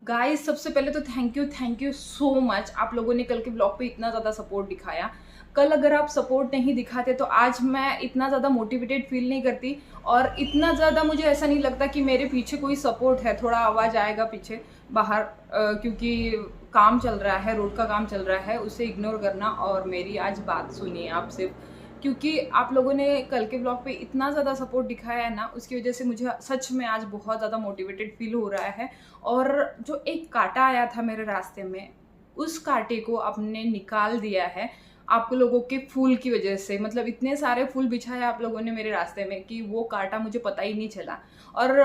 Guys सबसे पहले तो थैंक यू सो मच। आप लोगों ने कल के ब्लॉग पे इतना ज़्यादा सपोर्ट दिखाया। कल अगर आप सपोर्ट नहीं दिखाते तो आज मैं इतना ज़्यादा मोटिवेटेड फील नहीं करती और इतना ज़्यादा मुझे ऐसा नहीं लगता कि मेरे पीछे कोई सपोर्ट है। थोड़ा आवाज़ आएगा पीछे बाहर क्योंकि काम चल रहा है, रोड का काम चल रहा है, उसे इग्नोर करना और मेरी आज बात सुनिए आप सिर्फ। क्योंकि आप लोगों ने कल के ब्लॉग पे इतना ज़्यादा सपोर्ट दिखाया है ना, उसकी वजह से मुझे सच में आज बहुत ज़्यादा मोटिवेटेड फील हो रहा है। और जो एक कांटा आया था मेरे रास्ते में, उस कांटे को आपने निकाल दिया है आप लोगों के फूल की वजह से। मतलब इतने सारे फूल बिछाए आप लोगों ने मेरे रास्ते में कि वो कांटा मुझे पता ही नहीं चला। और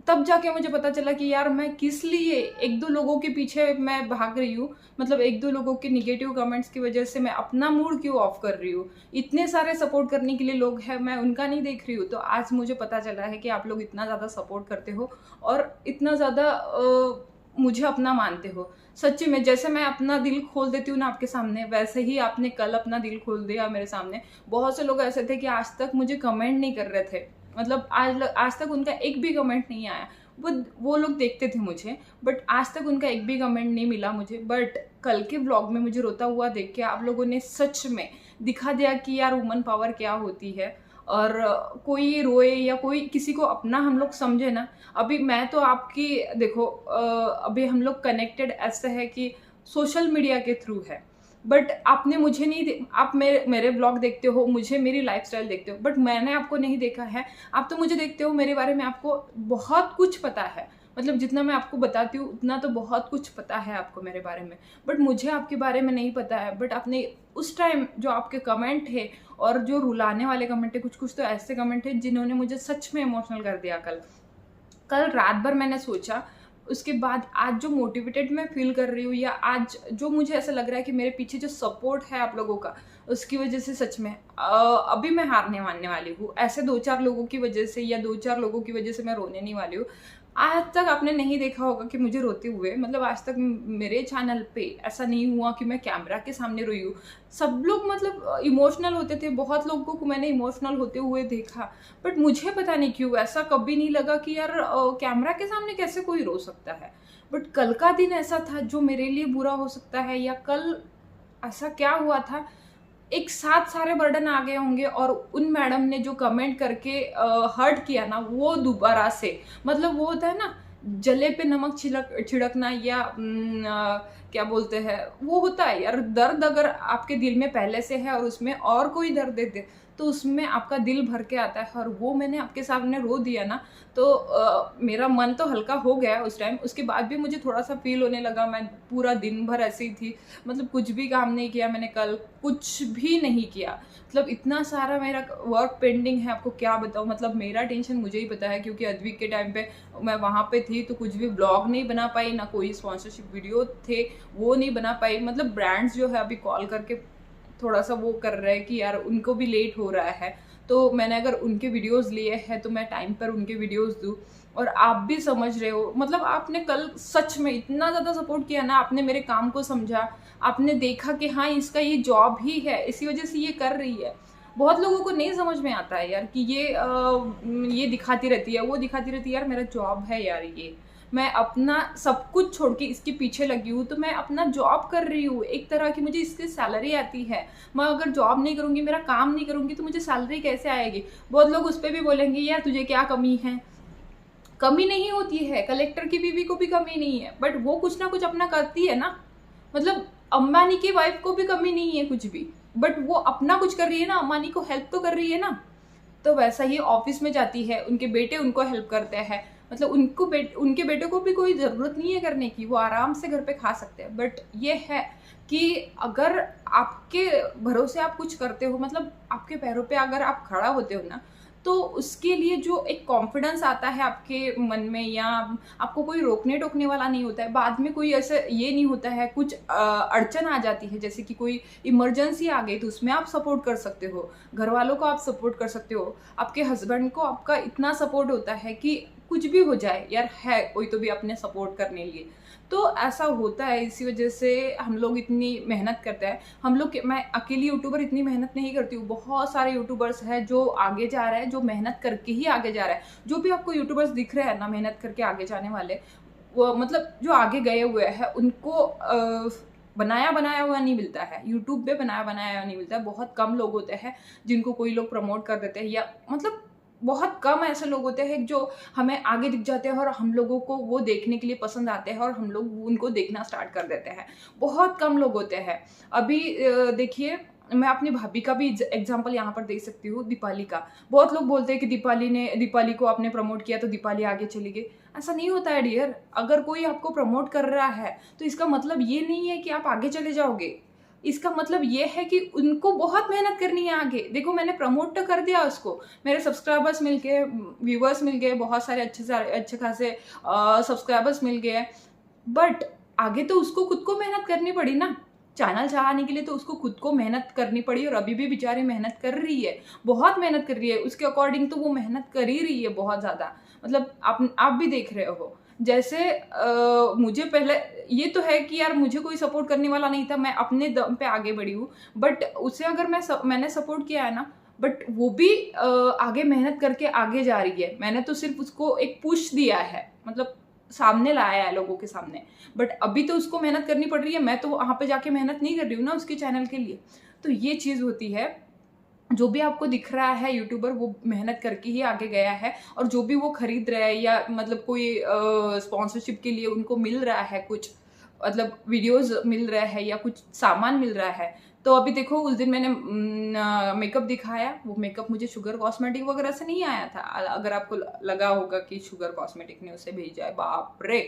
तब जाके मुझे पता चला कि यार मैं किस लिए एक दो लोगों के पीछे मैं भाग रही हूँ। मतलब एक दो लोगों के निगेटिव कमेंट्स की वजह से मैं अपना मूड क्यों ऑफ कर रही हूँ। इतने सारे सपोर्ट करने के लिए लोग हैं, मैं उनका नहीं देख रही हूँ। तो आज मुझे पता चला है कि आप लोग इतना ज़्यादा सपोर्ट करते हो और इतना ज़्यादा मुझे अपना मानते हो। सच्ची में जैसे मैं अपना दिल खोल देती हूँ ना आपके सामने, वैसे ही आपने कल अपना दिल खोल दिया मेरे सामने। बहुत से लोग ऐसे थे कि आज तक मुझे कमेंट नहीं कर रहे थे। मतलब आज तक उनका एक भी कमेंट नहीं आया। वो लोग देखते थे मुझे, बट आज तक उनका एक भी कमेंट नहीं मिला मुझे। बट कल के व्लॉग में मुझे रोता हुआ देख के आप लोगों ने सच में दिखा दिया कि यार वुमन पावर क्या होती है। और कोई रोए या कोई किसी को अपना हम लोग समझे ना। अभी मैं तो आपकी देखो, अभी हम लोग कनेक्टेड ऐसे है कि सोशल मीडिया के थ्रू है। बट आपने मुझे नहीं आप मेरे ब्लॉग देखते हो, मुझे मेरी लाइफस्टाइल देखते हो, बट मैंने आपको नहीं देखा है। आप तो मुझे देखते हो, मेरे बारे में आपको बहुत कुछ पता है। मतलब जितना मैं आपको बताती हूँ उतना तो बहुत कुछ पता है आपको मेरे बारे में, बट मुझे आपके बारे में नहीं पता है। बट आपने उस टाइम जो आपके कमेंट है और जो रुलाने वाले कमेंट है, कुछ कुछ तो ऐसे कमेंट है जिन्होंने मुझे सच में इमोशनल कर दिया। कल कल रात भर मैंने सोचा, उसके बाद आज जो मोटिवेटेड मैं फील कर रही हूँ या आज जो मुझे ऐसा लग रहा है कि मेरे पीछे जो सपोर्ट है आप लोगों का, उसकी वजह से सच में अभी मैं हारने मानने वाली हूँ। ऐसे दो चार लोगों की वजह से या दो चार लोगों की वजह से मैं रोने नहीं वाली हूँ। आज तक आपने नहीं देखा होगा कि मुझे रोते हुए, मतलब आज तक मेरे चैनल पे ऐसा नहीं हुआ कि मैं कैमरा के सामने रोई हूँ। सब लोग मतलब इमोशनल होते थे, बहुत लोगों को मैंने इमोशनल होते हुए देखा। बट मुझे पता नहीं क्यों ऐसा कभी नहीं लगा कि यार कैमरा के सामने कैसे कोई रो सकता है। बट कल का दिन ऐसा था जो मेरे लिए बुरा हो सकता है, या कल ऐसा क्या हुआ था, एक साथ सारे बर्डन आ गए होंगे और उन मैडम ने जो कमेंट करके हर्ट किया ना, वो दोबारा से, मतलब वो होता है ना जले पे नमक छिड़कना, या क्या बोलते हैं, वो होता है यार। दर्द अगर आपके दिल में पहले से है और उसमें और कोई दर्द दे दे तो उसमें आपका दिल भर के आता है। और वो मैंने आपके सामने रो दिया ना, तो मेरा मन तो हल्का हो गया उस टाइम। उसके बाद भी मुझे थोड़ा सा फील होने लगा। मैं पूरा दिन भर ऐसी ही थी, मतलब कुछ भी काम नहीं किया मैंने कल, कुछ भी नहीं किया। मतलब इतना सारा मेरा वर्क पेंडिंग है, आपको क्या बताऊँ। मतलब मेरा टेंशन मुझे ही पता है, क्योंकि अद्विक के टाइम पे मैं वहाँ पे थी तो कुछ भी ब्लॉग नहीं बना पाई, ना कोई स्पॉन्सरशिप वीडियो थे वो नहीं बना पाई। मतलब ब्रांड्स जो है अभी कॉल करके थोड़ा सा वो कर रहे हैं कि यार उनको भी लेट हो रहा है, तो मैंने अगर उनके वीडियोस लिए हैं तो मैं टाइम पर उनके वीडियोस दूँ। और आप भी समझ रहे हो, मतलब आपने कल सच में इतना ज़्यादा सपोर्ट किया ना, आपने मेरे काम को समझा, आपने देखा कि हाँ इसका ये जॉब ही है, इसी वजह से ये कर रही है। बहुत लोगों को नहीं समझ में आता है यार कि ये दिखाती रहती है, वो दिखाती रहती है। यार मेरा जॉब है यार, ये मैं अपना सब कुछ छोड़ के इसके पीछे लगी हूँ, तो मैं अपना जॉब कर रही हूँ एक तरह की, मुझे इसकी सैलरी आती है। मैं अगर जॉब नहीं करूँगी, मेरा काम नहीं करूँगी, तो मुझे सैलरी कैसे आएगी। बहुत लोग उस पर भी बोलेंगे यार तुझे क्या कमी है। कमी नहीं होती है, कलेक्टर की बीवी को भी कमी नहीं है, बट वो कुछ ना कुछ अपना करती है ना। मतलब अंबानी की वाइफ को भी कमी नहीं है कुछ भी, बट वो अपना कुछ कर रही है ना, अंबानी को हेल्प तो कर रही है ना। तो वैसा ही ऑफिस में जाती है, उनके बेटे उनको हेल्प करते हैं। मतलब उनके बेटे को भी कोई ज़रूरत नहीं है करने की, वो आराम से घर पे खा सकते हैं। बट ये है कि अगर आपके भरोसे आप कुछ करते हो, मतलब आपके पैरों पे अगर आप खड़ा होते हो ना, तो उसके लिए जो एक कॉन्फिडेंस आता है आपके मन में, या आपको कोई रोकने टोकने वाला नहीं होता है। बाद में कोई ऐसा ये नहीं होता है, कुछ अड़चन आ जाती है, जैसे कि कोई इमरजेंसी आ गई, तो उसमें आप सपोर्ट कर सकते हो, घर वालों को आप सपोर्ट कर सकते हो, आपके हस्बैंड को आपका इतना सपोर्ट होता है कि कुछ भी हो जाए यार है कोई तो भी अपने सपोर्ट करने लिए। तो ऐसा होता है, इसी वजह से हम लोग इतनी मेहनत करते हैं। हम लोग, मैं अकेली यूट्यूबर इतनी मेहनत नहीं करती हूँ, बहुत सारे यूट्यूबर्स हैं जो आगे जा रहे हैं, जो मेहनत करके ही आगे जा रहे हैं। जो भी आपको यूट्यूबर्स दिख रहे हैं ना मेहनत करके आगे जाने वाले, वो मतलब जो आगे गए हुए हैं उनको बनाया बनाया हुआ नहीं मिलता है, यूट्यूब पे बनाया बनाया हुआ नहीं मिलता है। बहुत कम लोग होते हैं जिनको कोई लोग प्रमोट कर देते हैं, या मतलब बहुत कम ऐसे लोग होते हैं जो हमें आगे दिख जाते हैं और हम लोगों को वो देखने के लिए पसंद आते हैं और हम लोग उनको देखना स्टार्ट कर देते हैं। बहुत कम लोग होते हैं। अभी देखिए, मैं अपनी भाभी का भी एग्जाम्पल यहाँ पर देख सकती हूँ, दीपाली का। बहुत लोग बोलते हैं कि दीपाली को आपने प्रमोट किया तो दीपाली आगे चली गई। ऐसा नहीं होता है डियर। अगर कोई आपको प्रमोट कर रहा है तो इसका मतलब ये नहीं है कि आप आगे चले जाओगे। इसका मतलब ये है कि उनको बहुत मेहनत करनी है आगे। देखो, मैंने प्रमोट तो कर दिया उसको, मेरे सब्सक्राइबर्स मिल गए, व्यूवर्स मिल गए, बहुत सारे अच्छे खासे सब्सक्राइबर्स मिल गए, बट आगे तो उसको खुद को मेहनत करनी पड़ी ना। चैनल चलाने के लिए तो उसको खुद को मेहनत करनी पड़ी, और अभी भी बेचारी मेहनत कर रही है, बहुत मेहनत कर रही है। उसके अकॉर्डिंग तो वो मेहनत कर ही रही है बहुत ज़्यादा। मतलब आप भी देख रहे हो। जैसे मुझे पहले ये तो है कि यार मुझे कोई सपोर्ट करने वाला नहीं था, मैं अपने दम पे आगे बढ़ी हूँ, बट उसे अगर मैंने सपोर्ट किया है ना, बट वो भी आगे मेहनत करके आगे जा रही है। मैंने तो सिर्फ उसको एक पुश दिया है, मतलब सामने लाया है लोगों के सामने, बट अभी तो उसको मेहनत करनी पड़ रही है। मैं तो वहाँ पे जाके मेहनत नहीं कर रही हूँ ना उसके चैनल के लिए। तो ये चीज़ होती है। जो भी आपको दिख रहा है यूट्यूबर, वो मेहनत करके ही आगे गया है, और जो भी वो खरीद रहा है या मतलब कोई स्पॉन्सरशिप के लिए उनको मिल रहा है, कुछ मतलब वीडियोस मिल रहा है या कुछ सामान मिल रहा है। तो अभी देखो, उस दिन मैंने मेकअप दिखाया, वो मेकअप मुझे शुगर कॉस्मेटिक वगैरह से नहीं आया था। अगर आपको लगा होगा कि शुगर कॉस्मेटिक ने उसे भेजा है, बाप रे,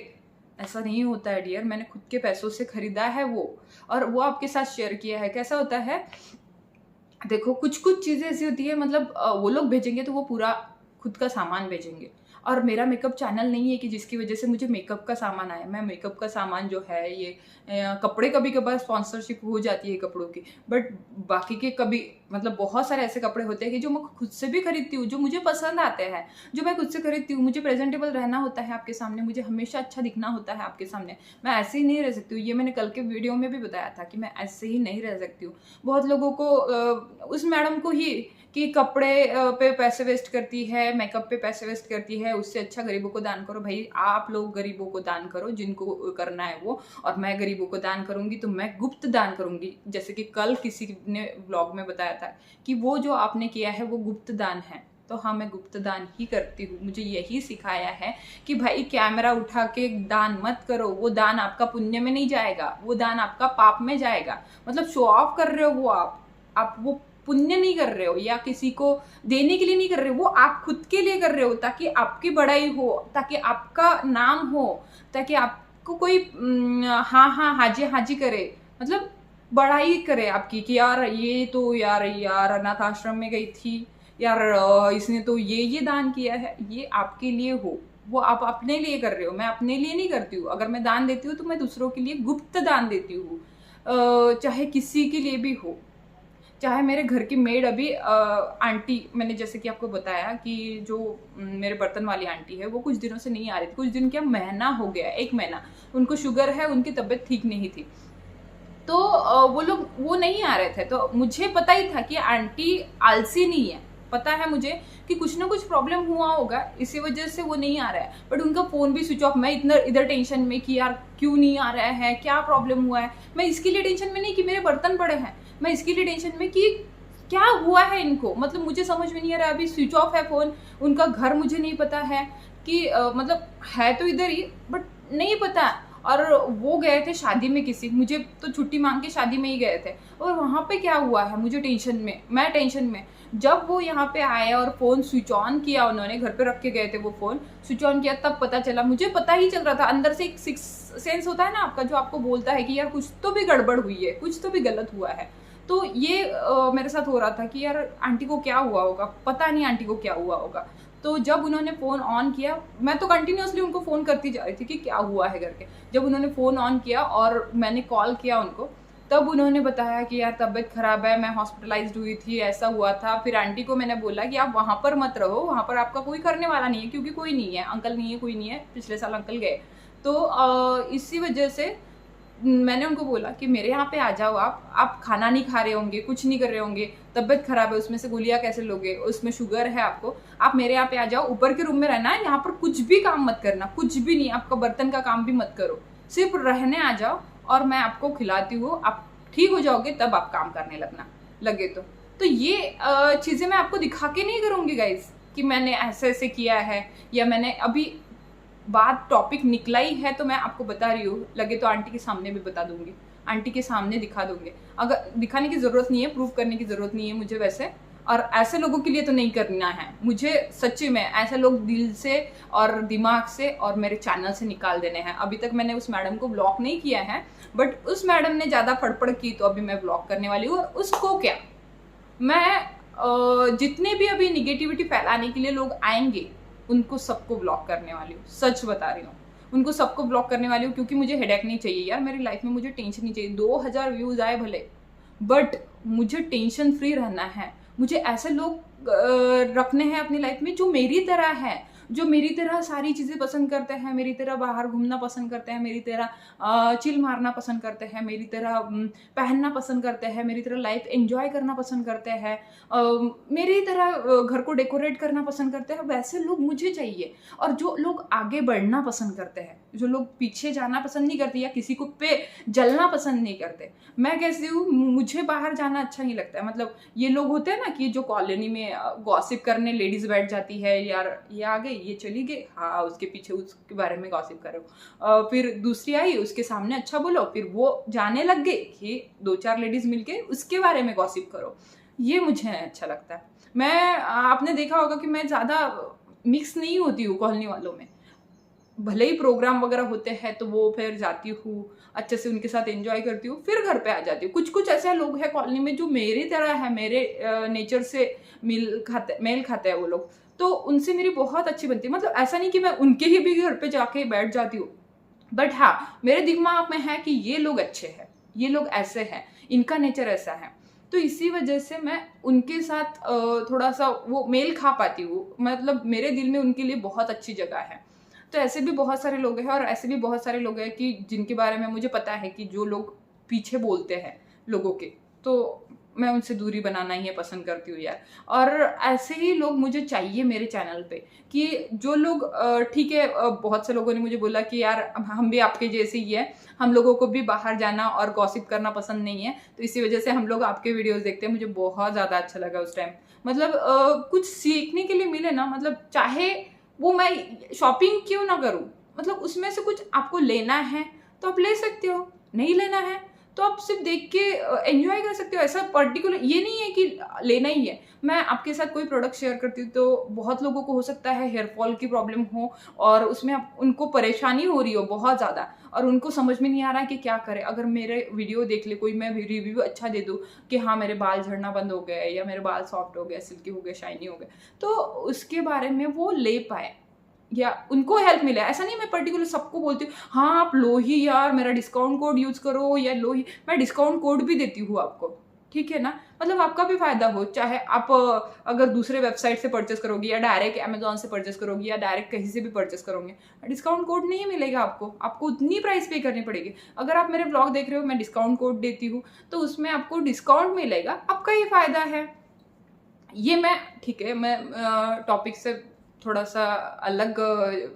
ऐसा नहीं होता है डियर। मैंने खुद के पैसों से खरीदा है वो, और वो आपके साथ शेयर किया है। कैसा होता है, देखो कुछ कुछ चीज़ें ऐसी होती है, मतलब वो लोग भेजेंगे तो वो पूरा खुद का सामान भेजेंगे, और मेरा मेकअप चैनल नहीं है कि जिसकी वजह से मुझे मेकअप का सामान आए। मैं मेकअप का सामान जो है, ये कपड़े कभी कभार स्पॉन्सरशिप हो जाती है कपड़ों की, बट बाकी के कभी मतलब बहुत सारे ऐसे कपड़े होते हैं कि जो मैं खुद से भी खरीदती हूँ, जो मुझे पसंद आते हैं, जो मैं खुद से खरीदती हूँ। मुझे प्रेजेंटेबल रहना होता है आपके सामने, मुझे हमेशा अच्छा दिखना होता है आपके सामने। मैं ऐसे ही नहीं रह सकती हूँ। ये मैंने कल के वीडियो में भी बताया था कि मैं ऐसे ही नहीं रह सकती हूँ। बहुत लोगों को उस मैडम को ही कि कपड़े पे पैसे वेस्ट करती है, मेकअप पे पैसे वेस्ट करती है, उससे अच्छा गरीबों को दान करो। भाई, आप लोग गरीबों को दान करो जिनको करना है वो, और मैं गरीबों को दान करूंगी तो मैं गुप्त दान करूंगी। जैसे कि कल किसी ने व्लॉग में बताया था कि वो जो आपने किया है वो गुप्त दान है। तो हाँ, मैं गुप्त दान ही करती हूँ। मुझे यही सिखाया है कि भाई कैमरा उठा के दान मत करो। वो दान आपका पुण्य में नहीं जाएगा, वो दान आपका पाप में जाएगा। मतलब शो ऑफ कर रहे हो वो, आप वो पुण्य नहीं कर रहे हो, या किसी को देने के लिए नहीं कर रहे हो, वो आप खुद के लिए कर रहे हो, ताकि आपकी बड़ाई हो, ताकि आपका नाम हो, ताकि आपको कोई हाँ हाँ हाजी हाजी करे, मतलब बड़ाई करे आपकी कि यार ये तो यार अनाथ आश्रम में गई थी यार, इसने तो ये दान किया है। ये आपके लिए हो, वो आप अपने लिए कर रहे हो। मैं अपने लिए नहीं करती हूँ। अगर मैं दान देती हूँ तो मैं दूसरों के लिए गुप्त दान देती हूँ, चाहे किसी के लिए भी हो। चाहे मेरे घर की मेड अभी आंटी, मैंने जैसे कि आपको बताया कि जो मेरे बर्तन वाली आंटी है, वो कुछ दिनों से नहीं आ रही थी। कुछ दिन क्या, महीना हो गया, 1 महीना। उनको शुगर है, उनकी तबीयत ठीक नहीं थी, तो वो लोग वो नहीं आ रहे थे। तो मुझे पता ही था कि आंटी आलसी नहीं है, पता है मुझे कि कुछ ना कुछ प्रॉब्लम हुआ होगा, इसी वजह से वो नहीं आ रहा है। बट उनका फोन भी स्विच ऑफ। मैं इतना इधर टेंशन में कि यार क्यों नहीं आ रहा है, क्या प्रॉब्लम हुआ है। मैं इसके लिए टेंशन में नहीं कि मेरे बर्तन पड़े हैं, मैं इसके लिए टेंशन में कि क्या हुआ है इनको। मतलब मुझे समझ में नहीं आ रहा है। अभी स्विच ऑफ है फोन, उनका घर मुझे नहीं पता है कि मतलब है तो इधर ही, बट नहीं पता। और वो गए थे शादी में किसी, मुझे तो छुट्टी मांग के शादी में ही गए थे, और वहाँ पे क्या हुआ है मुझे टेंशन में, मैं टेंशन में। जब वो यहाँ पे आए और फोन स्विच ऑन किया, उन्होंने घर पे रख के गए थे, वो फोन स्विच ऑन किया, तब पता चला। मुझे पता ही चल रहा था, अंदर से एक सिक्स सेंस होता है ना आपका, जो आपको बोलता है कि यार कुछ तो भी गड़बड़ हुई है, कुछ तो भी गलत हुआ है। तो ये मेरे साथ हो रहा था कि यार आंटी को क्या हुआ होगा, पता नहीं आंटी को क्या हुआ होगा। तो जब उन्होंने फ़ोन ऑन किया, मैं तो कंटिन्यूसली उनको फ़ोन करती जा रही थी कि क्या हुआ है करके। जब उन्होंने फ़ोन ऑन किया और मैंने कॉल किया उनको, तब उन्होंने बताया कि यार तबीयत ख़राब है, मैं हॉस्पिटलाइज्ड हुई थी, ऐसा हुआ था। फिर आंटी को मैंने बोला कि आप वहाँ पर मत रहो, वहाँ पर आपका कोई करने वाला नहीं है, क्योंकि कोई नहीं है, अंकल नहीं है, कोई नहीं है, पिछले साल अंकल गए। तो इसी वजह से मैंने उनको बोला कि मेरे यहाँ पे आ जाओ, आप खाना नहीं खा रहे होंगे, कुछ नहीं कर रहे होंगे, तबीयत खराब है, उसमें से गोलियां कैसे लोगे, उसमें शुगर है आपको, आप मेरे यहाँ पे आ जाओ, ऊपर के रूम में रहना है, यहाँ पर कुछ भी काम मत करना, कुछ भी नहीं, आपका बर्तन का काम भी मत करो, सिर्फ रहने आ जाओ और मैं आपको खिलाती हूँ, आप ठीक हो जाओगे तब आप काम करने लगे तो ये चीज़ें मैं आपको दिखा के नहीं करूँगी गाइज कि मैंने ऐसे ऐसे किया है, या मैंने अभी बात टॉपिक निकला ही है तो मैं आपको बता रही हूँ, लगे तो आंटी के सामने भी बता दूंगी, आंटी के सामने दिखा दूंगी, अगर दिखाने की ज़रूरत नहीं है, प्रूव करने की ज़रूरत नहीं है मुझे वैसे, और ऐसे लोगों के लिए तो नहीं करना है मुझे, सच्ची में ऐसे लोग दिल से और दिमाग से और मेरे चैनल से निकाल देने हैं। अभी तक मैंने उस मैडम को ब्लॉक नहीं किया है, बट उस मैडम ने ज़्यादा फड़फड़ की तो अभी मैं ब्लॉक करने वाली हूँ। और उसको क्या, मैं जितने भी अभी निगेटिविटी फैलाने के लिए लोग आएंगे उनको सबको ब्लॉक करने वाली हूँ, सच बता रही हूँ, उनको सबको ब्लॉक करने वाली हूँ, क्योंकि मुझे हेडेक नहीं चाहिए यार मेरी लाइफ में, मुझे टेंशन नहीं चाहिए। 2000 व्यूज आए भले, बट मुझे टेंशन फ्री रहना है। मुझे ऐसे लोग रखने हैं अपनी लाइफ में जो मेरी तरह है, जो मेरी तरह सारी चीज़ें पसंद करते हैं, मेरी तरह बाहर घूमना पसंद करते हैं, मेरी तरह चिल मारना पसंद करते हैं, मेरी तरह पहनना पसंद करते हैं, मेरी तरह लाइफ एंजॉय करना पसंद करते हैं, मेरी तरह घर को डेकोरेट करना पसंद करते हैं। वैसे लोग मुझे चाहिए। और जो लोग आगे बढ़ना पसंद करते हैं, जो लोग पीछे जाना पसंद नहीं करते या किसी को पे जलना पसंद नहीं करते, मैं कैसी हूँ, मुझे बाहर जाना अच्छा नहीं लगता है। मतलब ये लोग होते हैं ना कि जो कॉलोनी में गॉसिप करने लेडीज बैठ जाती है, यार ये आ गई, ये चली गई, हाँ उसके पीछे उसके बारे में गॉसिप करो, फिर दूसरी आई उसके सामने अच्छा बोलो, फिर वो जाने लग गई कि 2-4 लेडीज मिलके उसके बारे में गॉसिप करो, ये मुझे अच्छा लगता है। मैं आपने देखा होगा कि मैं ज़्यादा मिक्स नहीं होती हूँ कॉलोनी वालों में, भले ही प्रोग्राम वगैरह होते हैं तो वो फिर जाती हूँ, अच्छे से उनके साथ एंजॉय करती हूँ, फिर घर पे आ जाती हूँ। कुछ कुछ ऐसे लोग हैं कॉलोनी में जो मेरी तरह है, मेरे नेचर से मेल खाते हैं वो लोग, तो उनसे मेरी बहुत अच्छी बनती है। मतलब ऐसा नहीं कि मैं उनके ही भी घर पे जाके बैठ जाती हूँ, बट हाँ मेरे दिमाग में है कि ये लोग अच्छे हैं, ये लोग ऐसे हैं, इनका नेचर ऐसा है, तो इसी वजह से मैं उनके साथ थोड़ा सा वो मेल खा पाती हूँ। मतलब मेरे दिल में उनके लिए बहुत अच्छी जगह है। तो ऐसे भी बहुत सारे लोग हैं, और ऐसे भी बहुत सारे लोग हैं कि जिनके बारे में मुझे पता है कि जो लोग पीछे बोलते हैं लोगों के, तो मैं उनसे दूरी बनाना ही पसंद करती हूँ यार। और ऐसे ही लोग मुझे चाहिए मेरे चैनल पे, कि जो लोग ठीक है, बहुत से लोगों ने मुझे बोला कि यार हम भी आपके जैसे ही है, हम लोगों को भी बाहर जाना और गॉसिप करना पसंद नहीं है, तो इसी वजह से हम लोग आपके वीडियोस देखते हैं। मुझे बहुत ज़्यादा अच्छा लगा उस टाइम, मतलब कुछ सीखने के लिए मिले ना, मतलब चाहे वो मैं शॉपिंग क्यों ना करूं, मतलब उसमें से कुछ आपको लेना है तो आप ले सकते हो, नहीं लेना है तो आप सिर्फ देख के एंजॉय कर सकते हो। ऐसा पर्टिकुलर ये नहीं है कि लेना ही है। मैं आपके साथ कोई प्रोडक्ट शेयर करती हूँ तो बहुत लोगों को हो सकता है हेयर फॉल की प्रॉब्लम हो, और उसमें उनको परेशानी हो रही हो बहुत ज़्यादा, और उनको समझ में नहीं आ रहा है कि क्या करें। अगर मेरे वीडियो देख ले कोई, मैं रिव्यू अच्छा दे दूँ कि हाँ मेरे बाल झड़ना बंद हो गए, या मेरे बाल सॉफ्ट हो गए, सिल्की हो गए, शाइनी हो गए, तो उसके बारे में वो ले पाए या उनको हेल्प मिले। ऐसा नहीं मैं पर्टिकुलर सबको बोलती हूँ हाँ आप लो ही यार, मेरा डिस्काउंट कोड यूज करो, या लो ही, मैं डिस्काउंट कोड भी देती हूँ आपको, ठीक है ना, मतलब आपका भी फायदा हो। चाहे आप अगर दूसरे वेबसाइट से परचेस करोगे, या डायरेक्ट अमेजोन से परचेस करोगे, या डायरेक्ट कहीं से भी परचेस करोगे, डिस्काउंट कोड नहीं मिलेगा आपको उतनी प्राइस पे करनी पड़ेगी। अगर आप मेरे ब्लॉग देख रहे हो, मैं डिस्काउंट कोड देती हूँ तो उसमें आपको डिस्काउंट मिलेगा, आपका ही फायदा है। ये मैं ठीक है, मैं टॉपिक से थोड़ा सा अलग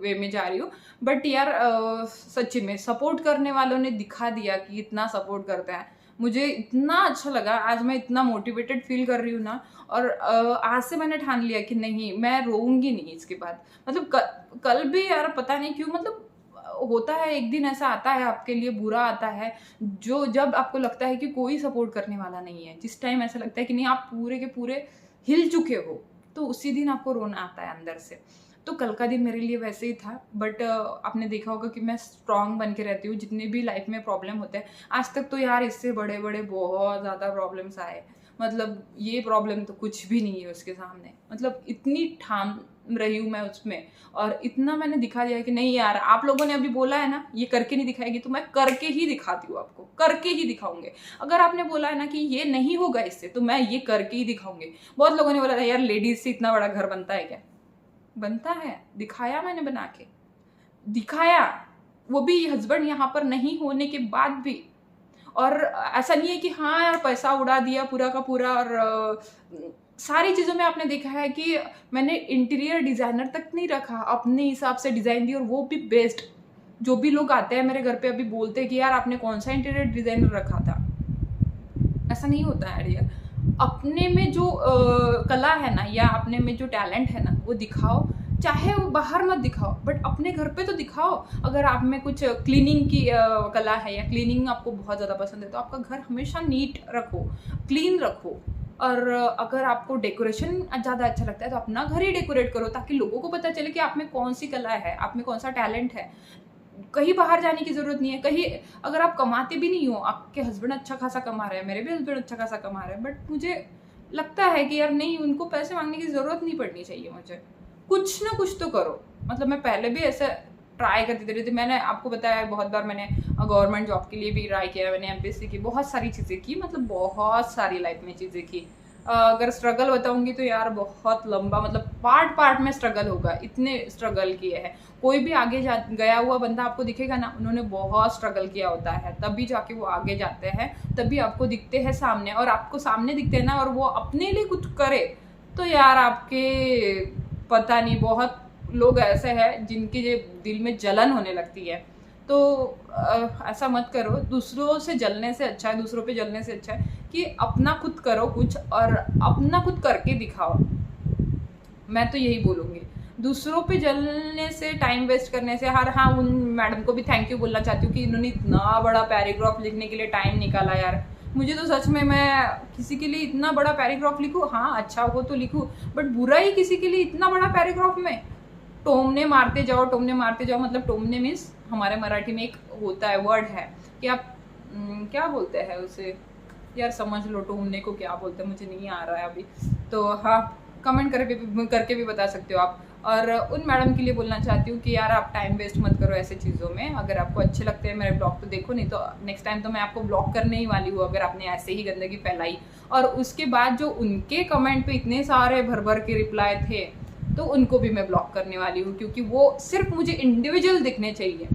वे में जा रही हूँ, बट यार सच्ची में सपोर्ट करने वालों ने दिखा दिया कि इतना सपोर्ट करते हैं। मुझे इतना अच्छा लगा, आज मैं इतना मोटिवेटेड फील कर रही हूँ ना, और आज से मैंने ठान लिया कि नहीं मैं रोऊंगी नहीं इसके बाद। मतलब कल भी यार पता नहीं क्यों, मतलब होता है एक दिन ऐसा आता है आपके लिए, बुरा आता है, जो जब आपको लगता है कि कोई सपोर्ट करने वाला नहीं है, जिस टाइम ऐसा लगता है कि नहीं आप पूरे के पूरे हिल चुके हो, तो उसी दिन आपको रोना आता है अंदर से। तो कल का दिन मेरे लिए वैसे ही था, बट आपने देखा होगा कि मैं स्ट्रांग बन के रहती हूँ जितने भी लाइफ में प्रॉब्लम होते हैं। आज तक तो यार इससे बड़े बड़े बहुत ज़्यादा प्रॉब्लम्स आए, मतलब ये प्रॉब्लम तो कुछ भी नहीं है उसके सामने। मतलब इतनी ठाम रही हूँ मैं उसमें, और इतना मैंने दिखा दिया कि नहीं यार, आप लोगों ने अभी बोला है ना ये करके नहीं दिखाएगी, तो मैं करके ही दिखाती हूँ, आपको करके ही दिखाऊंगे। अगर आपने बोला है ना कि ये नहीं होगा इससे, तो मैं ये करके ही दिखाऊंगी। बहुत लोगों ने बोला था यार लेडीज से इतना बड़ा घर बनता है क्या? बनता है, दिखाया मैंने, बना के दिखाया। वो भी हस्बैंड यहाँ पर नहीं होने के बाद भी। और ऐसा नहीं है कि हाँ यार पैसा उड़ा दिया पूरा का पूरा, और सारी चीज़ों में आपने देखा है कि मैंने इंटीरियर डिज़ाइनर तक नहीं रखा, अपने हिसाब से डिज़ाइन दी, और वो भी बेस्ट। जो भी लोग आते हैं मेरे घर पे अभी बोलते हैं कि यार आपने कौन सा इंटीरियर डिज़ाइनर रखा था। ऐसा नहीं होता है यार, अपने में जो कला है ना, या अपने में जो टैलेंट है ना, वो दिखाओ, चाहे वो बाहर मत दिखाओ बट अपने घर पे तो दिखाओ। अगर आप में कुछ क्लीनिंग की कला है, या क्लीनिंग आपको बहुत ज़्यादा पसंद है, तो आपका घर हमेशा नीट रखो, क्लीन रखो। और अगर आपको डेकोरेशन ज़्यादा अच्छा लगता है तो अपना घर ही डेकोरेट करो, ताकि लोगों को पता चले कि आप में कौन सी कला है, आप में कौन सा टैलेंट है। कहीं बाहर जाने की ज़रूरत नहीं है। कहीं अगर आप कमाते भी नहीं हो, आपके हस्बैंड अच्छा खासा कमा रहे हैं, मेरे भी हस्बैंड अच्छा खासा कमा रहे हैं, बट मुझे लगता है कि यार नहीं, उनको पैसे मांगने की ज़रूरत नहीं पड़नी चाहिए मुझे। कुछ ना कुछ तो करो। मतलब मैं पहले भी ऐसे ट्राई करती रहती थी। मैंने आपको बताया बहुत बार, मैंने गवर्नमेंट जॉब के लिए भी ट्राई किया, मैंने एमपीएससी की, बहुत सारी चीज़ें की, मतलब बहुत सारी लाइफ में चीज़ें की। अगर स्ट्रगल बताऊंगी तो यार बहुत लंबा, मतलब पार्ट पार्ट में स्ट्रगल होगा, इतने स्ट्रगल किए हैं। कोई भी आगे गया हुआ बंदा आपको दिखेगा ना, उन्होंने बहुत स्ट्रगल किया होता है, तभी जाके वो आगे जाते हैं, तभी आपको दिखते हैं सामने। और आपको सामने दिखते हैं ना, और वो अपने लिए कुछ करे, तो यार आपके पता नहीं, बहुत लोग ऐसे हैं जिनके दिल में जलन होने लगती है। तो ऐसा मत करो। दूसरों से जलने से अच्छा है, दूसरों पे जलने से अच्छा है कि अपना खुद करो कुछ, और अपना खुद करके दिखाओ। मैं तो यही बोलूँगी। दूसरों पे जलने से, टाइम वेस्ट करने से, हाँ उन मैडम को भी थैंक यू बोलना चाहती हूँ कि इन्होंने इतना बड़ा पैराग्राफ लिखने के लिए टाइम निकाला यार। मुझे तो सच में, मैं किसी के लिए इतना बड़ा पैराग्राफ लिखूँ, हाँ अच्छा हो तो लिखूँ, बट बुरा ही किसी के लिए इतना बड़ा पैराग्राफ में टोमने मारते जाओ, टोमने मारते जाओ। मतलब टोमने मीन्स हमारे मराठी में एक होता है, वर्ड है कि आप क्या बोलते हैं उसे यार, समझ लो टोमने को क्या बोलते हैं, मुझे नहीं आ रहा है अभी। तो हाँ, कमेंट करके भी बता सकते हो आप। और उन मैडम के लिए बोलना चाहती हूँ कि यार आप टाइम वेस्ट मत करो ऐसे चीज़ों में। अगर आपको अच्छे लगते हैं मेरे ब्लॉग तो देखो, नहीं तो नेक्स्ट टाइम तो मैं आपको ब्लॉक करने ही वाली हूँ अगर आपने ऐसे ही गंदगी फैलाई। और उसके बाद जो उनके कमेंट पे इतने सारे भर भर के रिप्लाई थे, तो उनको भी मैं ब्लॉक करने वाली हूँ, क्योंकि वो सिर्फ मुझे इंडिविजुअल दिखने चाहिए।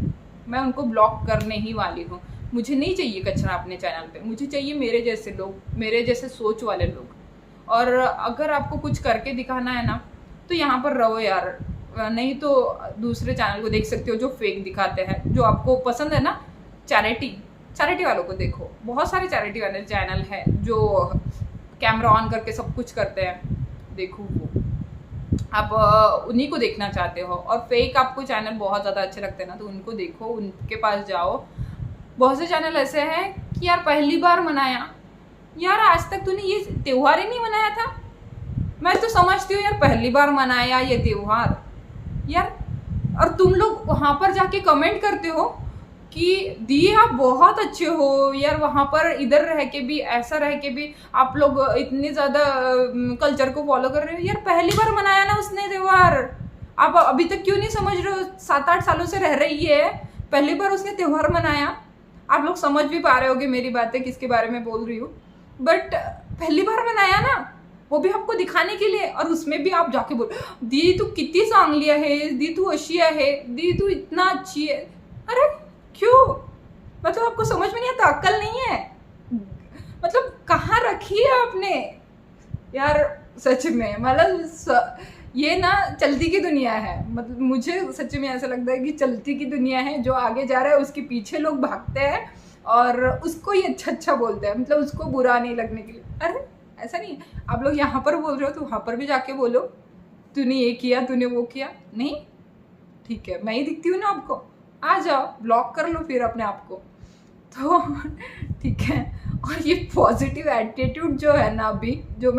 मैं उनको ब्लॉक करने ही वाली हूँ। मुझे नहीं चाहिए कचरा अपने चैनल पे, मुझे चाहिए मेरे जैसे लोग, मेरे जैसे सोच वाले लोग। और अगर आपको कुछ करके दिखाना है ना, तो यहाँ पर रहो यार, नहीं तो दूसरे चैनल को देख सकते हो जो फेक दिखाते हैं। जो आपको पसंद है ना, चैरिटी वालों को देखो। बहुत सारे चैरिटी वाले चैनल है जो कैमरा ऑन करके सब कुछ करते हैं, देखो वो आप उन्हीं को देखना चाहते हो। और फेक आपको चैनल बहुत ज़्यादा अच्छे लगते हैं ना, तो उनको देखो, उनके पास जाओ। बहुत से चैनल ऐसे हैं कि यार पहली बार मनाया, यार आज तक तूने ये त्यौहार ही नहीं मनाया था। मैं तो समझती हूँ यार पहली बार मनाया ये त्यौहार यार, और तुम लोग वहाँ पर जाके कमेंट करते हो कि दी आप बहुत अच्छे हो यार, वहाँ पर इधर रह के भी, ऐसा रह के भी आप लोग इतने ज़्यादा कल्चर को फॉलो कर रहे हो। यार पहली बार मनाया ना उसने त्यौहार, आप अभी तक क्यों नहीं समझ रहे हो? 7-8 सालों से रह रही है, पहली बार उसने त्यौहार मनाया। आप लोग समझ भी पा रहे होगे मेरी बातें किसके बारे में बोल रही हूँ, बट पहली बार मनाया ना, वो भी आपको दिखाने के लिए। और उसमें भी आप जाके बोल, दी तू कितनी चांगली है, दी तू अशी है, दी तू इतना अच्छी है। अरे क्यों? मतलब आपको समझ में नहीं आता, अक्ल नहीं है? मतलब कहाँ रखी है आपने यार? सच में मतलब ये ना चलती की दुनिया है। मतलब मुझे सच में ऐसा लगता है कि चलती की दुनिया है, जो आगे जा रहा है उसके पीछे लोग भागते हैं और उसको ही अच्छा बोलते हैं, मतलब उसको बुरा नहीं लगने के लिए। अरे ऐसा नहीं है, आप लोग यहाँ पर बोल रहे हो तो वहाँ पर भी जाके बोलो, तूने ये किया, तूने वो किया। नहीं ठीक है, मैं ही दिखती हूँ ना आपको, आ जाओ ब्लॉक कर लो फिर अपने आप को, तो ठीक है। और ये पॉजिटिव एटीट्यूड जो है ना अभी, जो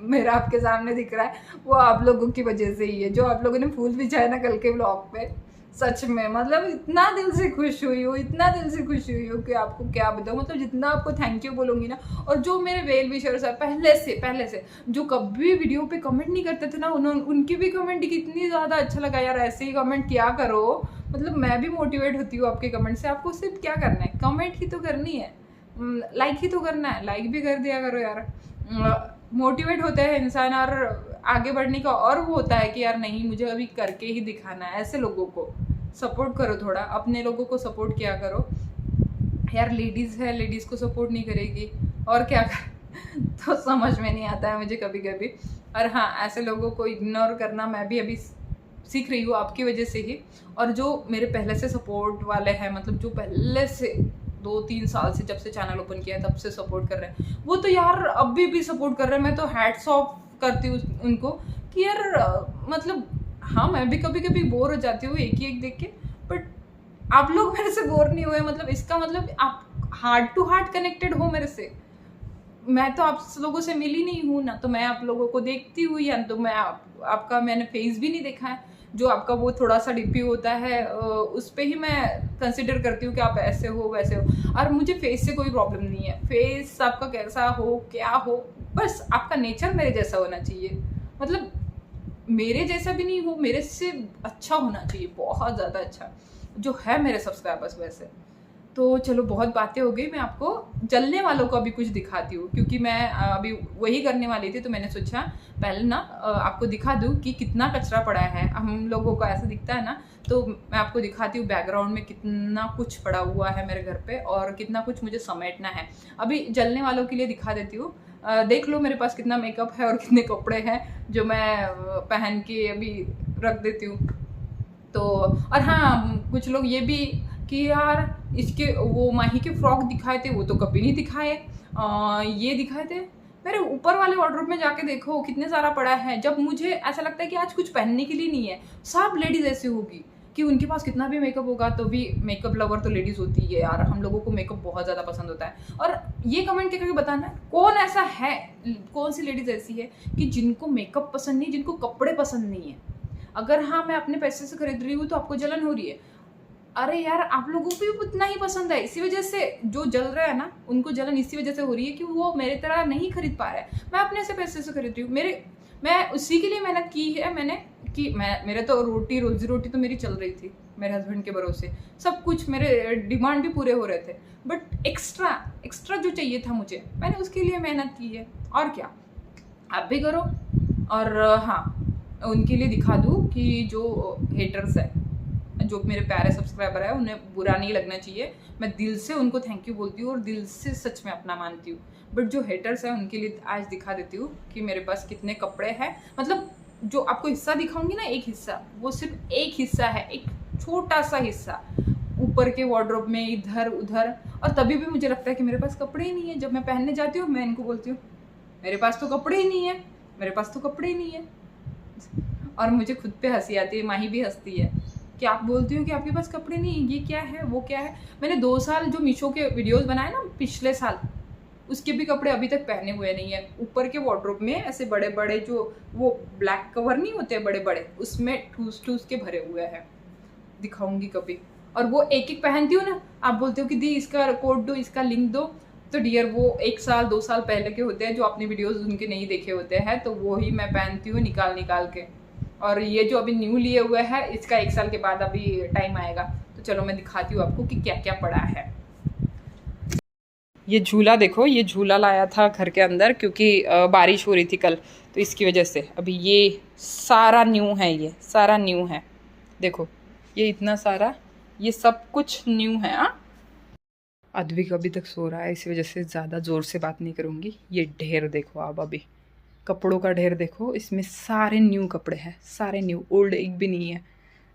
मेरा आपके सामने दिख रहा है, वो आप लोगों की वजह से ही है। जो आप लोगों ने फूल बिछाया ना कल के ब्लॉग पे, सच में मतलब इतना दिल से खुश हुई हूँ, इतना दिल से खुश हुई हूँ कि आपको क्या बताऊँ। मतलब जितना आपको थैंक यू बोलूँगी ना, और जो मेरे वेल विशर्स है पहले से जो कभी वीडियो पे कमेंट नहीं करते थे ना, उनकी भी कमेंट कितनी ज़्यादा अच्छा लगा यार। ऐसे ही कमेंट किया करो, मतलब मैं भी मोटिवेट होती हूँ आपके कमेंट से। आपको सिर्फ क्या करना है, कमेंट ही तो करनी है, लाइक ही तो करना है, लाइक भी कर दिया करो यार। मोटिवेट होता है इंसान और आगे बढ़ने का, और वो होता है कि यार नहीं मुझे अभी करके ही दिखाना है ऐसे लोगों को। सपोर्ट करो, थोड़ा अपने लोगों को सपोर्ट किया करो यार। लेडीज़ है, लेडीज़ को सपोर्ट नहीं करेगी और क्या कर तो समझ में नहीं आता है मुझे कभी कभी। और हाँ, ऐसे लोगों को इग्नोर करना मैं भी अभी सीख रही हूँ आपकी वजह से ही। और जो मेरे पहले से सपोर्ट वाले हैं, मतलब जो पहले से 2-3 साल से, जब से चैनल ओपन किया है तब से सपोर्ट कर रहे हैं, वो तो यार अभी भी सपोर्ट कर रहे हैं। मैं तो हैट्स ऑफ करती हूँ उनको कि यार मतलब हाँ, मैं भी कभी कभी बोर हो जाती हूँ एक ही एक देख के, बट आप लोग मेरे से बोर नहीं हुए। मतलब इसका मतलब आप हार्ट टू हार्ट कनेक्टेड हो मेरे से। मैं तो आप लोगों से मिली नहीं हूँ ना, तो मैं आप लोगों को देखती हूँ, या तो मैं आपका मैंने फेस भी नहीं देखा है। जो आपका वो थोड़ा सा डिपी होता है उस पर ही मैं कंसिडर करती हूँ कि आप ऐसे हो वैसे हो। और मुझे फेस से कोई प्रॉब्लम नहीं है, फेस आपका कैसा हो क्या हो, बस आपका नेचर मेरे जैसा होना चाहिए। मतलब मेरे जैसा भी नहीं हो, मेरे से अच्छा होना चाहिए, बहुत ज़्यादा अच्छा, जो है मेरे सब्सक्राइबर्स वैसे। तो चलो बहुत बातें हो गई, मैं आपको जलने वालों को अभी कुछ दिखाती हूँ, क्योंकि मैं अभी वही करने वाली थी। तो मैंने सोचा पहले ना आपको दिखा दूँ कि कितना कचरा पड़ा है। हम लोगों को ऐसा दिखता है ना, तो मैं आपको दिखाती हूँ बैकग्राउंड में कितना कुछ पड़ा हुआ है मेरे घर पे और कितना कुछ मुझे समेटना है। अभी जलने वालों के लिए दिखा देती हूँ। देख लो मेरे पास कितना मेकअप है और कितने कपड़े हैं जो मैं पहन के अभी रख देती हूँ। तो और हाँ, कुछ लोग ये भी कि यार इसके वो माही के फ्रॉक दिखाए थे, वो तो कभी नहीं दिखाए। ये दिखाए थे, मेरे ऊपर वाले वार्डरोब में जाके देखो कितने सारा पड़ा है। जब मुझे ऐसा लगता है कि आज कुछ पहनने के लिए नहीं है, सब लेडीज ऐसी होगी कि उनके पास कितना भी मेकअप होगा तो भी, मेकअप लवर तो लेडीज होती है यार, हम लोगों को मेकअप बहुत ज़्यादा पसंद होता है। और ये कमेंट करके बताना कौन ऐसा है, कौन सी लेडीज ऐसी है कि जिनको मेकअप पसंद नहीं, जिनको कपड़े पसंद नहीं है। अगर हाँ मैं अपने पैसे से खरीद रही हूँ तो आपको जलन हो रही है, अरे यार आप लोगों को भी उतना ही पसंद है, इसी वजह से जो जल रहा है ना, उनको जलन इसी वजह से हो रही है कि वो मेरे तरह नहीं खरीद पा रहा है। मैं अपने से पैसे से खरीद रही हूँ, मैं उसी के लिए मेहनत की है मैंने, कि मेरे तो रोजी रोटी तो मेरी चल रही थी मेरे हस्बैंड के भरोसे, सब कुछ मेरे डिमांड भी पूरे हो रहे थे, बट एक्स्ट्रा जो चाहिए था मुझे, मैंने उसके लिए मेहनत की है। और क्या, आप भी करो। और हाँ, उनके लिए दिखा दूँ कि जो हेटर्स है, जो मेरे प्यारे सब्सक्राइबर है, उन्हें बुरा नहीं लगना चाहिए। मैं दिल से उनको थैंक यू बोलती हूँ और दिल से सच में अपना मानती हूँ। बट जो हेटर्स है उनके लिए आज दिखा देती हूँ कि मेरे पास कितने कपड़े हैं। मतलब जो आपको हिस्सा दिखाऊंगी ना, एक हिस्सा, वो सिर्फ एक हिस्सा है, एक छोटा सा हिस्सा ऊपर के वार्डरोब में, इधर उधर। और तभी भी मुझे लगता है कि मेरे पास कपड़े ही नहीं है। जब मैं पहनने जाती हूँ मैं इनको बोलती हूँ मेरे पास तो कपड़े ही नहीं है, मेरे पास तो कपड़े ही नहीं है। और मुझे खुद पे हंसी आती है, माही भी हंसती है कि आप बोलती हो कि आपके पास कपड़े नहीं है, ये क्या है वो क्या है। मैंने 2 साल जो मीशो के वीडियोस बनाए ना पिछले साल, उसके भी कपड़े अभी तक पहने हुए नहीं है। ऊपर के वार्डरोब में ऐसे बड़े बड़े जो वो ब्लैक कवर नहीं होते बड़े बड़े, उसमें ठूस के भरे हुए हैं, दिखाऊंगी कभी। और वो एक एक पहनती हूँ ना, आप बोलते हो कि दी इसका कोड दो, इसका लिंक दो, तो डियर वो 1 साल 2 साल पहले के होते हैं जो आपने वीडियोस उनके नहीं देखे होते हैं, तो वो ही मैं पहनती हूँ निकाल के। और ये जो अभी न्यू लिए हुए है, इसका 1 साल के बाद अभी टाइम आएगा। तो चलो मैं दिखाती हूँ आपको कि क्या क्या पड़ा है। ये झूला देखो, ये झूला लाया था घर के अंदर क्योंकि बारिश हो रही थी कल, तो इसकी वजह से। अभी ये सारा न्यू है, ये सारा न्यू है, देखो ये इतना सारा, ये सब कुछ न्यू है। अद्विक अभी तक सो रहा है, इसी वजह से ज़्यादा ज़ोर से बात नहीं करूँगी। ये ढेर देखो आप, अभी कपड़ों का ढेर देखो, इसमें सारे न्यू कपड़े हैं, सारे न्यू, ओल्ड एक भी नहीं है,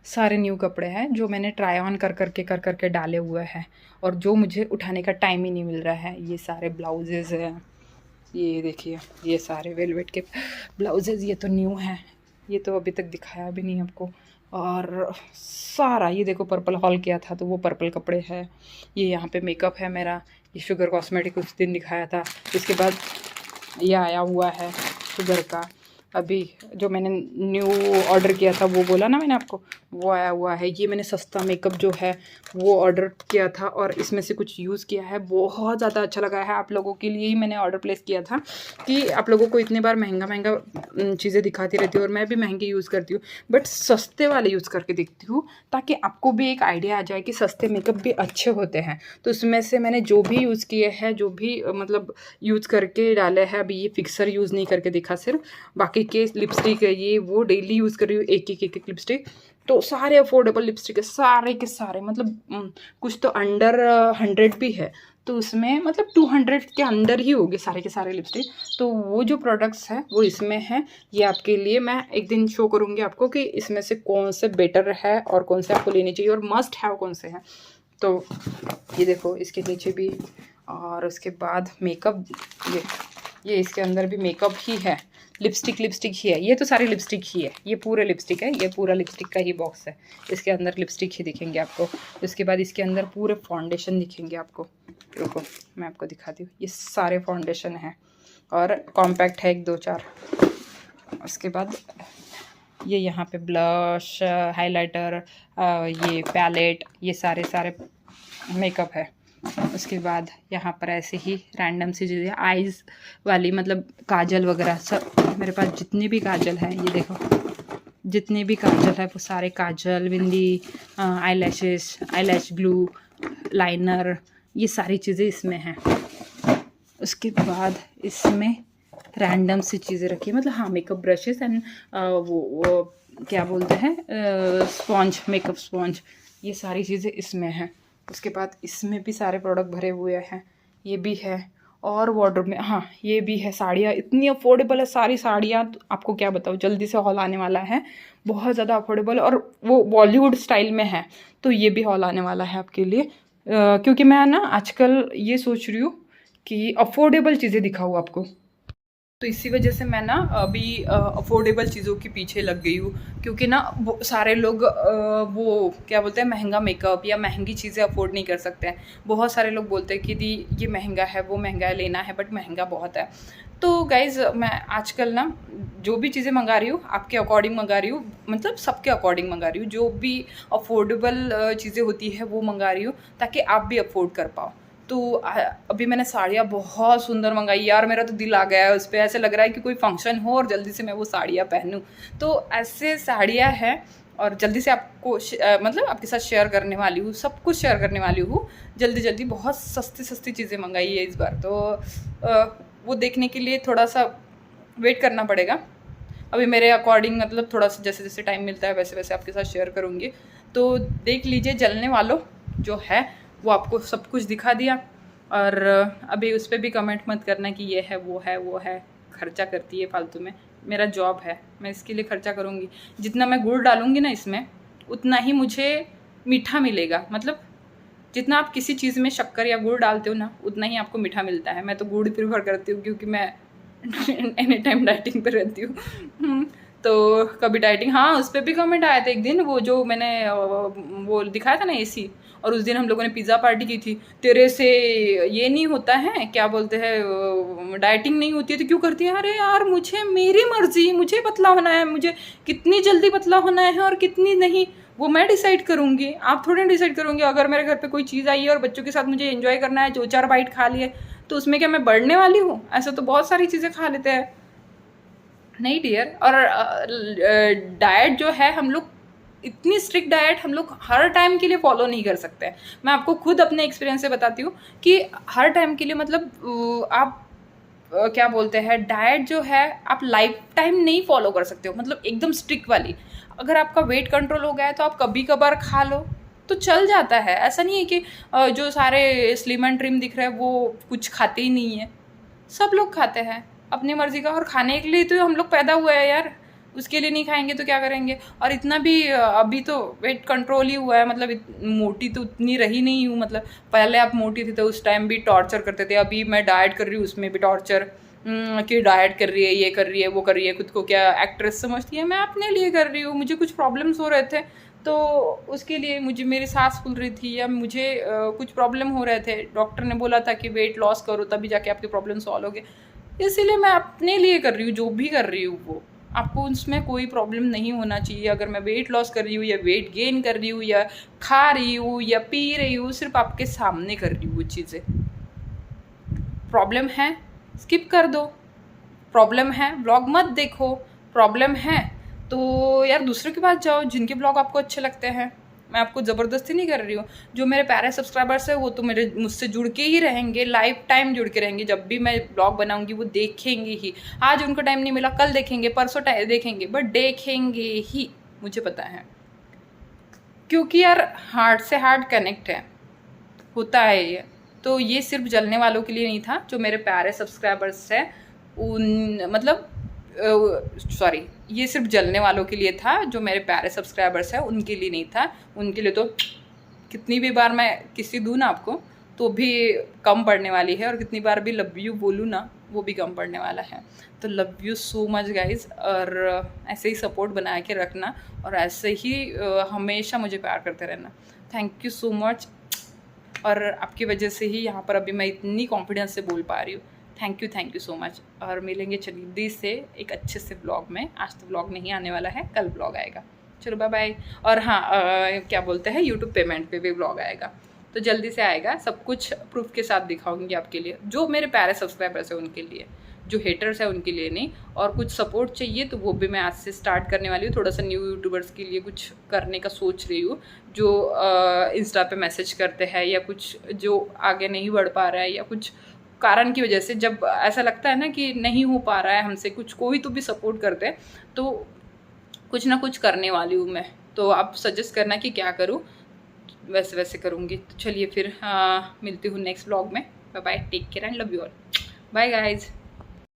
सारे न्यू कपड़े हैं जो मैंने ट्राई ऑन कर करके डाले हुए हैं और जो मुझे उठाने का टाइम ही नहीं मिल रहा है। ये सारे ब्लाउजेज़ हैं, ये देखिए, ये सारे वेलवेट के ब्लाउजेज़, ये तो न्यू हैं, ये तो अभी तक दिखाया भी नहीं आपको। और सारा ये देखो, पर्पल हॉल किया था तो वो पर्पल कपड़े हैं। ये यहाँ पे मेकअप है मेरा, ये शुगर कॉस्मेटिक उस दिन दिखाया था। इसके बाद ये आया हुआ है शुगर का, अभी जो मैंने न्यू ऑर्डर किया था, वो बोला ना मैंने आपको, वो आया हुआ है। ये मैंने सस्ता मेकअप जो है वो ऑर्डर किया था और इसमें से कुछ यूज़ किया है, बहुत ज़्यादा अच्छा लगा है। आप लोगों के लिए ही मैंने ऑर्डर प्लेस किया था कि आप लोगों को इतने बार महंगा चीज़ें दिखाती रहती हूँ और मैं भी महंगे यूज़ करती हूँ, बट सस्ते वाले यूज़ करके देखती हूँ ताकि आपको भी एक आइडिया आ जाए कि सस्ते मेकअप भी अच्छे होते हैं। तो उसमें से मैंने जो भी यूज़ किए हैं, जो भी मतलब यूज़ करके डाले हैं, अभी ये फिक्सर यूज़ नहीं करके दिखा सिर्फ, बाकी के लिपस्टिक है ये वो डेली यूज़ कर रही हूँ, एक एक लिपस्टिक। तो सारे अफोर्डेबल लिपस्टिक है, सारे के सारे, मतलब कुछ तो अंडर 100 भी है, तो उसमें मतलब 200 के अंदर ही होंगे सारे के सारे लिपस्टिक। तो वो जो प्रोडक्ट्स हैं वो इसमें हैं। ये आपके लिए मैं एक दिन शो करूँगी आपको कि इसमें से कौन से बेटर है और कौन से आपको लेनी चाहिए और मस्ट हैव कौन से हैं। तो ये देखो इसके नीचे भी, और उसके बाद मेकअप, ये इसके अंदर भी मेकअप ही है, लिपस्टिक ही है। ये तो सारी लिपस्टिक ही है, ये पूरे लिपस्टिक है, ये पूरा लिपस्टिक का ही बॉक्स है। इसके अंदर लिपस्टिक ही दिखेंगे आपको। उसके बाद इसके अंदर पूरे फाउंडेशन दिखेंगे आपको। रुको मैं आपको दिखाती हूँ, ये सारे फाउंडेशन हैं और कॉम्पैक्ट है 1 2 4। उसके बाद ये यहाँ पे ब्लश, हाइलाइटर, ये पैलेट, ये सारे मेकअप है। उसके बाद यहाँ पर ऐसे ही रैंडम सी चीज़ें, आईज़ वाली, मतलब काजल वगैरह सब मेरे पास जितने भी काजल हैं, ये देखो जितने भी काजल है वो सारे काजल, बिंदी, आईलैश ग्लू, लाइनर, ये सारी चीज़ें इसमें हैं। उसके बाद इसमें रैंडम सी चीज़ें रखी है, मतलब हाँ मेकअप ब्रशेस एंड वो क्या बोलते हैं स्पॉन्ज, मेकअप स्पॉन्ज, ये सारी चीज़ें इसमें हैं। उसके बाद इसमें भी सारे प्रोडक्ट भरे हुए हैं, ये भी है। और वार्डरोब में हाँ ये भी है, साड़ियाँ इतनी अफोर्डेबल है, सारी साड़ियाँ तो आपको क्या बताऊँ, जल्दी से हॉल आने वाला है, बहुत ज़्यादा अफोर्डेबल और वो बॉलीवुड स्टाइल में है। तो ये भी हॉल आने वाला है आपके लिए, क्योंकि मैं ना आजकल ये सोच रही हूँ कि अफोर्डेबल चीज़ें दिखाऊँ आपको। तो इसी वजह से मैं ना अभी अफोर्डेबल चीज़ों के पीछे लग गई हूँ, क्योंकि ना सारे लोग वो क्या बोलते हैं महंगा मेकअप या महंगी चीज़ें अफोर्ड नहीं कर सकते हैं। बहुत सारे लोग बोलते हैं कि दी ये महंगा है, वो महंगा है, लेना है, बट महंगा बहुत है। तो गाइज़ मैं आजकल ना जो भी चीज़ें मंगा रही हूँ आपके अकॉर्डिंग मंगा रही हूँ, मतलब सबके अकॉर्डिंग मंगा रही हूँ। जो भी अफोर्डेबल चीज़ें होती है वो मंगा रही हूँ ताकि आप भी अफोर्ड कर पाओ। तो अभी मैंने साड़ियाँ बहुत सुंदर मंगाई यार, मेरा तो दिल आ गया है उस पर, ऐसे लग रहा है कि कोई फंक्शन हो और जल्दी से मैं वो साड़ियाँ पहनूं। तो ऐसे साड़ियाँ हैं और जल्दी से आपको मतलब आपके साथ शेयर करने वाली हूँ, सब कुछ शेयर करने वाली हूँ जल्दी। बहुत सस्ती चीज़ें मंगाई है इस बार। तो वो देखने के लिए थोड़ा सा वेट करना पड़ेगा। अभी मेरे अकॉर्डिंग मतलब थोड़ा सा जैसे जैसे टाइम मिलता है वैसे वैसे आपके साथ शेयर करूँगी। तो देख लीजिए, जलने वालों जो है वो आपको सब कुछ दिखा दिया। और अभी उस पर भी कमेंट मत करना कि ये है वो है, खर्चा करती है फालतू में। मेरा जॉब है, मैं इसके लिए खर्चा करूँगी। जितना मैं गुड़ डालूँगी ना इसमें उतना ही मुझे मीठा मिलेगा। मतलब जितना आप किसी चीज़ में शक्कर या गुड़ डालते हो ना उतना ही आपको मीठा मिलता है। मैं तो गुड़ प्रीफर करती हूँ क्योंकि मैं एनी टाइम डाइटिंग पे रहती हूँ। तो कभी डाइटिंग, हाँ उस पर भी कमेंट आया था एक दिन, वो जो मैंने वो दिखाया था ना एसी, और उस दिन हम लोगों ने पिज़्ज़ा पार्टी की थी। तेरे से ये नहीं होता है, क्या बोलते हैं, डाइटिंग नहीं होती है तो क्यों करती है? अरे यार मुझे, मेरी मर्जी, मुझे पतला होना है, मुझे कितनी जल्दी पतला होना है और कितनी नहीं वो मैं डिसाइड करूँगी, आप थोड़ी डिसाइड करूँगी। अगर मेरे घर पे कोई चीज़ आई है और बच्चों के साथ मुझे एंजॉय करना है, 2-4 बाइट खा लिए तो उसमें क्या मैं बढ़ने वाली हूँ? ऐसा तो बहुत सारी चीज़ें खा लेते हैं, नहीं डियर। और डाइट जो है हम लोग, इतनी स्ट्रिक्ट डाइट हम लोग हर टाइम के लिए फॉलो नहीं कर सकते हैं। मैं आपको खुद अपने एक्सपीरियंस से बताती हूँ कि हर टाइम के लिए मतलब आप क्या बोलते हैं, डाइट जो है आप लाइफ टाइम नहीं फॉलो कर सकते हो, मतलब एकदम स्ट्रिक्ट वाली। अगर आपका वेट कंट्रोल हो गया है तो आप कभी कभार खा लो तो चल जाता है। ऐसा नहीं है कि जो सारे स्लिम एंड ट्रिम दिख रहे हैं वो कुछ खाते ही नहीं है, सब लोग खाते हैं अपनी मर्जी का। और खाने के लिए तो हम लोग पैदा हुए हैं यार, उसके लिए नहीं खाएंगे तो क्या करेंगे? और इतना भी अभी तो वेट कंट्रोल ही हुआ है, मतलब मोटी तो उतनी रही नहीं हूँ। मतलब पहले आप मोटी थी तो उस टाइम भी टॉर्चर करते थे, अभी मैं डाइट कर रही हूँ उसमें भी टॉर्चर, कि डाइट कर रही है, ये कर रही है, वो कर रही है, खुद को क्या एक्ट्रेस समझती है। मैं अपने लिए कर रही हूँ, मुझे कुछ प्रॉब्लम्स हो रहे थे तो उसके लिए, मुझे मेरी सांस फूल रही थी या मुझे कुछ प्रॉब्लम हो रहे थे, डॉक्टर ने बोला था कि वेट लॉस करो तभी जाके आपके प्रॉब्लम सॉल्व होगे। इसीलिए मैं अपने लिए कर रही हूँ, जो भी कर रही हूँ वो आपको उसमें कोई प्रॉब्लम नहीं होना चाहिए। अगर मैं वेट लॉस कर रही हूँ या वेट गेन कर रही हूँ या खा रही हूँ या पी रही हूँ, सिर्फ आपके सामने कर रही हूँ वो चीज़ें। प्रॉब्लम है स्किप कर दो, प्रॉब्लम है व्लॉग मत देखो, प्रॉब्लम है तो यार दूसरों के पास जाओ जिनके ब्लॉग आपको अच्छे लगते हैं। मैं आपको ज़बरदस्ती नहीं कर रही हूँ। जो मेरे प्यारे सब्सक्राइबर्स हैं वो तो मेरे मुझसे जुड़ के ही रहेंगे, लाइफ टाइम जुड़ के रहेंगे। जब भी मैं ब्लॉग बनाऊंगी वो देखेंगे ही। आज उनको टाइम नहीं मिला, कल देखेंगे, परसों देखेंगे, बट देखेंगे ही, मुझे पता है। क्योंकि यार हार्ट से हार्ट कनेक्ट है, होता है ये। तो ये सिर्फ जलने वालों के लिए नहीं था, जो मेरे प्यारे सब्सक्राइबर्स हैं उन मतलब सॉरी, ये सिर्फ जलने वालों के लिए था, जो मेरे प्यारे सब्सक्राइबर्स हैं उनके लिए नहीं था। उनके लिए तो कितनी भी बार मैं किसी दूँ ना आपको तो भी कम पड़ने वाली है, और कितनी बार भी लव यू बोलूँ ना वो भी कम पड़ने वाला है। तो love you so much guys, और ऐसे ही सपोर्ट बना के रखना, और ऐसे ही हमेशा मुझे प्यार करते रहना। थैंक यू सो मच, और आपकी वजह से ही यहाँ पर अभी मैं इतनी कॉन्फिडेंस से बोल पा रही हूँ। थैंक यू सो मच, और मिलेंगे जल्दी से एक अच्छे से ब्लॉग में। आज तो ब्लॉग नहीं आने वाला है, कल ब्लॉग आएगा। चलो बाय बाय। और हाँ, क्या बोलते हैं, यूट्यूब पेमेंट पे भी ब्लॉग आएगा, तो जल्दी से आएगा। सब कुछ प्रूफ के साथ दिखाऊंगी आपके लिए, जो मेरे प्यारे सब्सक्राइबर्स हैं उनके लिए, जो हेटर्स हैं उनके लिए नहीं। और कुछ सपोर्ट चाहिए तो वो भी मैं आज से स्टार्ट करने वाली हूँ। थोड़ा सा न्यू यूट्यूबर्स के लिए कुछ करने का सोच रही हूँ, जो इंस्टा पे मैसेज करते हैं, या कुछ जो आगे नहीं बढ़ पा रहा है, या कुछ कारण की वजह से जब ऐसा लगता है ना कि नहीं हो पा रहा है हमसे कुछ, कोई तो भी सपोर्ट करते हैं, तो कुछ ना कुछ करने वाली हूँ मैं। तो आप सजेस्ट करना कि क्या करूँ, वैसे वैसे करूँगी। तो चलिए फिर मिलती हूँ नेक्स्ट ब्लॉग में। Bye bye, take care and love you all. Bye guys.